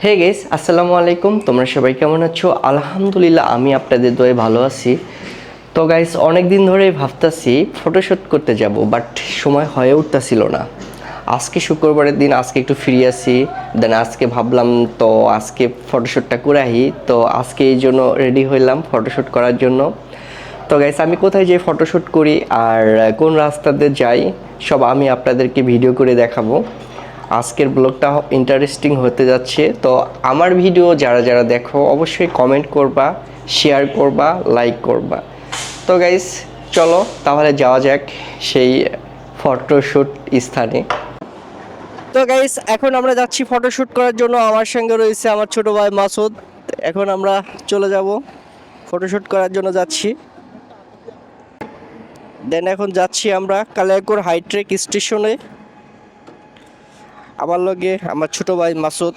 হে guess আসসালামু আলাইকুম, তোমরা সবাই কেমন আছো? আলহামদুলিল্লাহ আমি আপনাদের দোয়ায় ভালো আছি। তো গাইস অনেক দিন ধরেই ভাবতাছি ফটোশ্যুট করতে যাব, বাট সময় হয়ে উঠতাছিল না। আজকে শুক্রবারের দিন, আজকে একটু ফ্রি আছি, দেন আজকে ভাবলাম তো আজকে ফটোশ্যুটটা করে আহি। তো আজকে এই জন্য রেডি হইলাম ফটোশ্যুট করার জন্য। তো গাইস আমি কোথায় যে ফটোশ্যুট করি আর কোন রাস্তাতে যাই সব আমি আপনাদেরকে ভিডিও করে দেখাবো। আজকের ব্লগটা ইন্টারেস্টিং হতে যাচ্ছে। তো আমার ভিডিও যারা যারা দেখো অবশ্যই কমেন্ট করবা, শেয়ার করবা, লাইক করবা। তো গাইস চলো তাহলে যাওয়া যাক সেই ফটোশ্যুট স্থানে। তো গাইস এখন আমরা যাচ্ছি ফটোশ্যুট করার জন্য। আমার সঙ্গে রয়েছে আমার ছোট ভাই মাসুদ। এখন আমরা চলে যাব ফটোশ্যুট করার জন্য যাচ্ছি। দেন এখন যাচ্ছি আমরা কালিয়াকৈর হাইট্রেক স্টেশনে। আমার লগে আমার ছোট ভাই মাসুদ।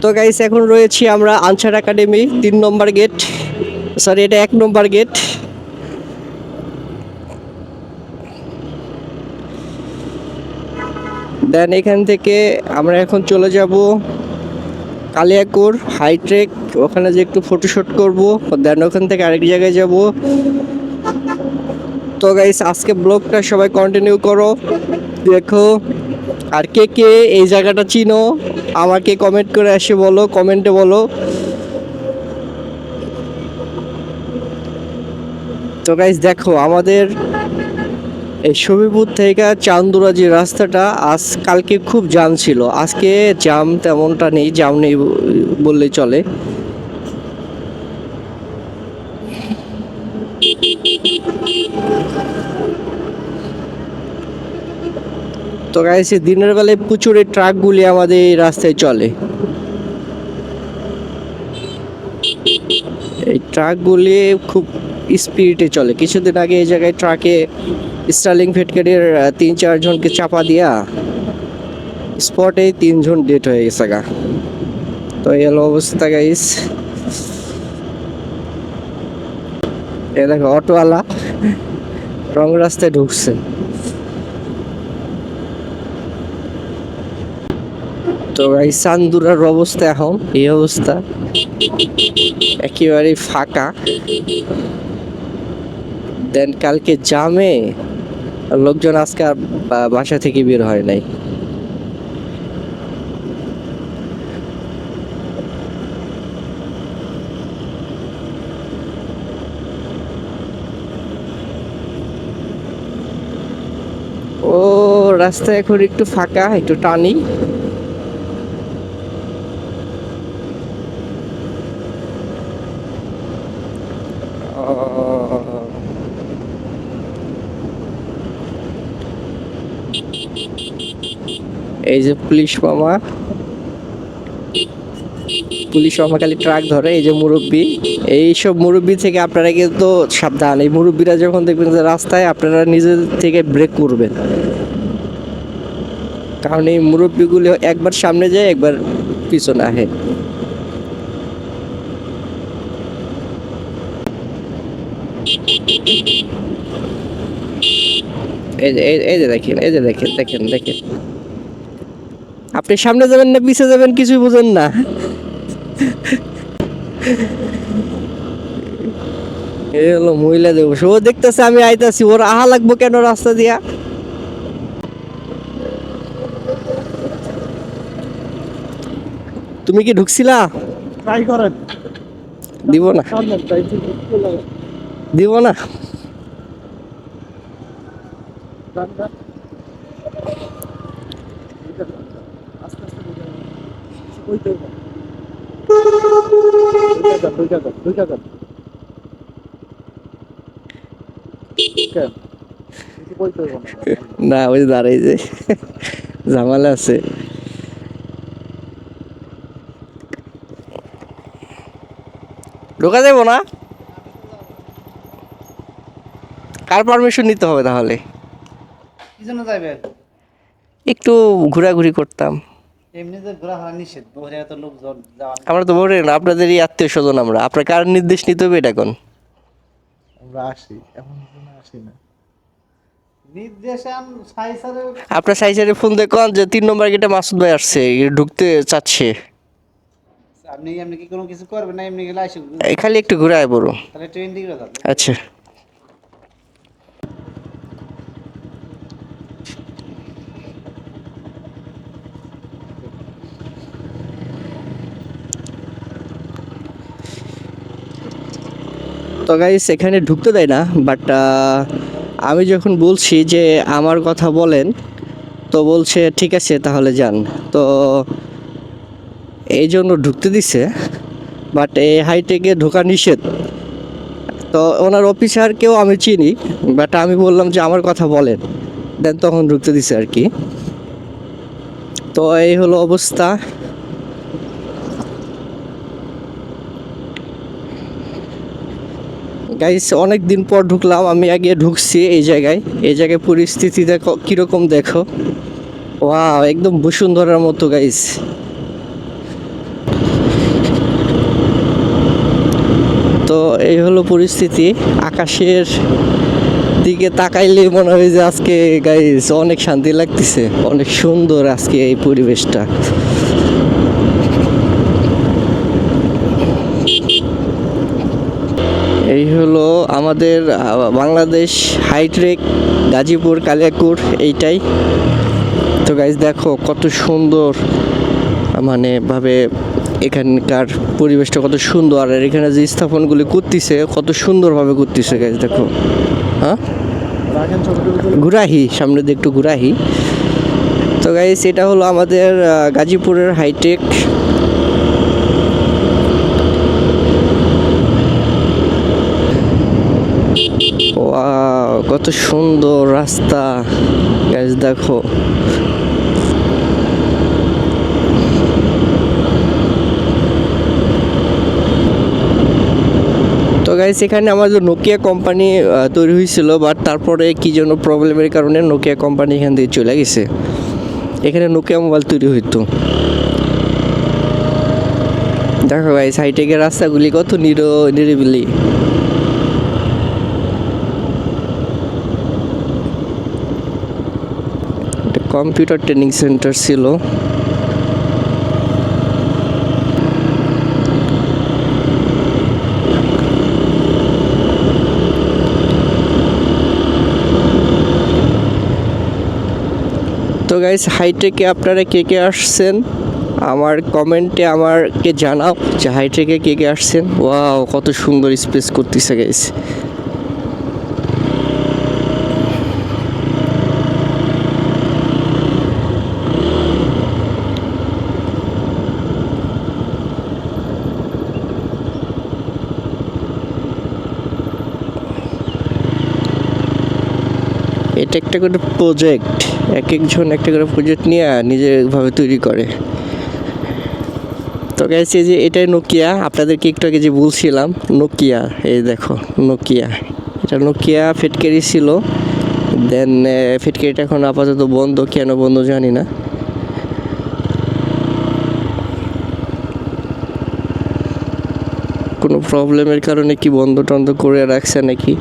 তো গাইস এখন রয়েছি আমরা আনসার একাডেমি 3 নম্বর গেট, সরি এটা 1 নম্বর গেট। দেন এখান থেকে আমরা এখন চলে যাব কালিয়াকৈর হাইট্রেক, ওখানে যে একটু ফটোশ্যুট করব। দেন ওখান থেকে আরেক জায়গায় যাব। তো গাইস আজকে ব্লগটা সবাই কন্টিনিউ করো, দেখো। আর কে কে এই জায়গাটা চিনো আমাকে কমেন্ট করে এসে বলো, কমেন্টে বলো। তো গাইস দেখো আমাদের এই শমীপুর থেকে চান্দুরা যে রাস্তাটা, কালকে খুব জ্যাম ছিল, আজকে জ্যাম তেমনটা নেই, জ্যাম নেই বললেই চলে। তো গাইস দিনের বেলায় প্রচুর এই ট্রাকগুলি আমাদের এই রাস্তায় চলে। এই ট্রাকগুলি খুব স্পিডে চলে। কিছুদিন আগে এই জায়গায় ট্রাকে স্টার্লিং ফেটকারির 3-4 জনকে চাপা দিয়া স্পটেই 3 জন ডেট হয়ে গেছে গা। তো এই হলো অবস্থা গাইস। এ দেখো অটোওয়ালা রং রাস্তায় ঢুকছে। তো গাইস চান্দুরার অবস্থা এখন এই অবস্থা, একেবারে ফাঁকা। দেন কালকে জামে লোকজন আজকে আর বাসা থেকে বের হয় নাই। ও রাস্তা এখন একটু ফাঁকা, একটু টানি। এই যে পুলিশ মামা, পুলিশ মামা খালি ট্রাক ধরে। এই যে মুরব্বি, এইসব মুরব্বি থেকে আপনারা কিন্তু সাবধান। এই মুরব্বিরা যখন দেখবেন যে রাস্তায়, আপনারা নিজের থেকে ব্রেক করবেন, কারণ এই মুরব্বিগুলি একবার সামনে যায় একবার পিছনে আহে। এই যে দেখেন, এই যে দেখেন দেখেন দেখেন, আপনি সামনে যাবেন না পিছে যাবেন কিছুই বুঝেন না। এই হলো মহিলা দিবস। ও দেখতেছে আমি আইতাছি, ওর আহা লাগবো কেন রাস্তা দিয়া? তুমি কি ঢুকছিলা? ট্রাই করেন। দিব না, দিব না। আস্তে আস্তে বুঝে দুইটা যান। না ওই দাঁড়াই যে ঝামেলা আছে। ঢোকা যাবো না? কার পারমিশন নিতে হবে তাহলে? কি জন্য যাবেন? একটু ঘোরাঘুরি করতাম। এমনিতে ঘোরা হয় নিষেধ, বহরে এত লোকজন যাওয়া। আমরা তো বলি না, আপনাদেরই আত্মীয় স্বজন আমরা, আপনার কার নির্দেশ নিতে হবে এটা কোন? আমরা আসি, এমন কোনো আসি না। নির্দেশন সাইসারের আপনার সাইজারে ফোন দেখুন যে 3 নম্বর গেটে মাসুদ ভাই আসছে ঢুকতে চাচ্ছে। আপনি এমনি কি কোনো কিছু করবেন না এমনি গেলে আসে এই খালি একটু ঘুরে আয় বড়। তাহলে ট্রেন দিকে যাবে আচ্ছা তো গাইস এখানে ঢুকতে দেয় না, বাট আমি যখন বলছি যে আমার কথা বলেন তো বলছে ঠিক আছে তাহলে যান। তো এই জন্য ঢুকতে দিছে, বাট এই হাইটেকে ঢোকা নিষেধ। তো ওনার অফিসারকেও আমি চিনি, বাট আমি বললাম যে আমার কথা বলেন, দেন তখন ঢুকতে দিছে আর কি। তো এই হলো অবস্থা। গাইস অনেক দিন পর ঢুকলাম, আমি আগে ঢুকছি এই জায়গায়। এই জায়গায় পরিস্থিতি দেখো কীরকম, দেখো ওয়াও একদম বসুন্ধরার মতো গাইস। তো এই হলো পরিস্থিতি। আকাশের দিকে তাকাইলে মনে হয় যে আজকে গাইস অনেক শান্তি লাগতেছে, অনেক সুন্দর আজকে এই পরিবেশটা। এই হলো আমাদের বাংলাদেশ হাইট্রেক গাজীপুর কালিয়াকুর এইটাই। তো গাইস দেখো কত সুন্দর মানে ভাবে এখানকার পরিবেশটা কত সুন্দর, আর এখানে যে স্থাপনগুলি করতেছে কত সুন্দরভাবে করতেছে গাইস দেখো। হ্যাঁ ঘুরাহি সামনে দিয়ে একটু ঘুরাহি। তো গাইস এটা হলো আমাদের গাজীপুরের হাইটেক। ওয়াও কত সুন্দর রাস্তা গাইস দেখো। তো গাইস এখানে আমাদের নোকিয়া কোম্পানি তৈরি হয়েছিল, বাট তারপরে কি যেন প্রবলেমের কারণে নোকিয়া কোম্পানি এখান থেকে চলে গেছে। এখানে নোকিয়া মোবাইল তৈরি হইতো। দেখো গাইস হাইটেকের রাস্তাগুলি কত নিরিবিলি। কম্পিউটার ট্রেনিং সেন্টার ছিল। তো গাইস হাইটেকে আপনারা কে কে আসছেন আমার কমেন্টে আমাকে জানাও যে হাইটেকে কে কে আসছেন। ওয়াও কত সুন্দর স্পেস করতেছে গাইস। এটা একটা করে প্রজেক্ট, এক একজন একটা করে প্রজেক্ট নিয়ে নিজেরভাবে তৈরি করে। তো গাইস এই যে এটাই নোকিয়া, আপনাদেরকে একটু আগে যে বলছিলাম নোকিয়া, এই দেখো নোকিয়া। এটা নোকিয়া ফেটকারি ছিল, দেন ফেটকারিটা এখন আপাতত বন্ধ, কেন বন্ধ জানি না। কোনো প্রবলেমের কারণে কি বন্ধ টন্ধ করে রাখছে নাকি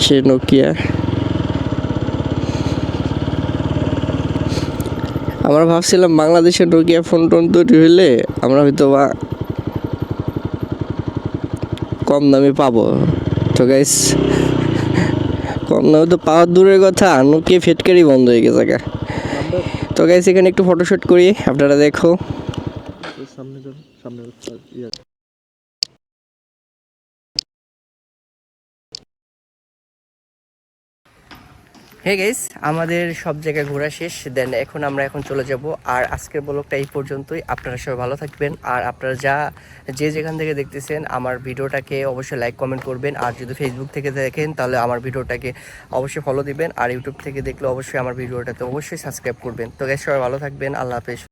সে নোকিয়া। আমরা ভাবছিলাম বাংলাদেশের নোকিয়া ফোন টোন তৈরি হইলে আমরা হয়তো বা কম দামে পাবো। তো গাইস কম দামে তো পাওয়ার দূরের কথা, নোকিয়া ফেটকারি বন্ধ হয়ে গেছে গা। তো গাইস এখানে একটু ফটোশুট করি, আপনারা দেখো। হে গাইস আমাদের সব জায়গায় ঘোরা শেষ, দেন আমরা এখন চলে যাব। আর আজকের ব্লগটা এই পর্যন্তই। আপনারা সবাই ভালো থাকবেন, আর আপনারা যে যেখান থেকে দেখতেছেন আমার ভিডিওটাকে অবশ্যই লাইক কমেন্ট করবেন। আর যদি ফেসবুক থেকে দেখেন তাহলে আমার ভিডিওটাকে অবশ্যই ফলো দিবেন, আর ইউটিউব থেকে দেখলে অবশ্যই আমার ভিডিওটাতে অবশ্যই সাবস্ক্রাইব করবেন। তো গাইস সবাই ভালো থাকবেন, আল্লাহ হাফেজ।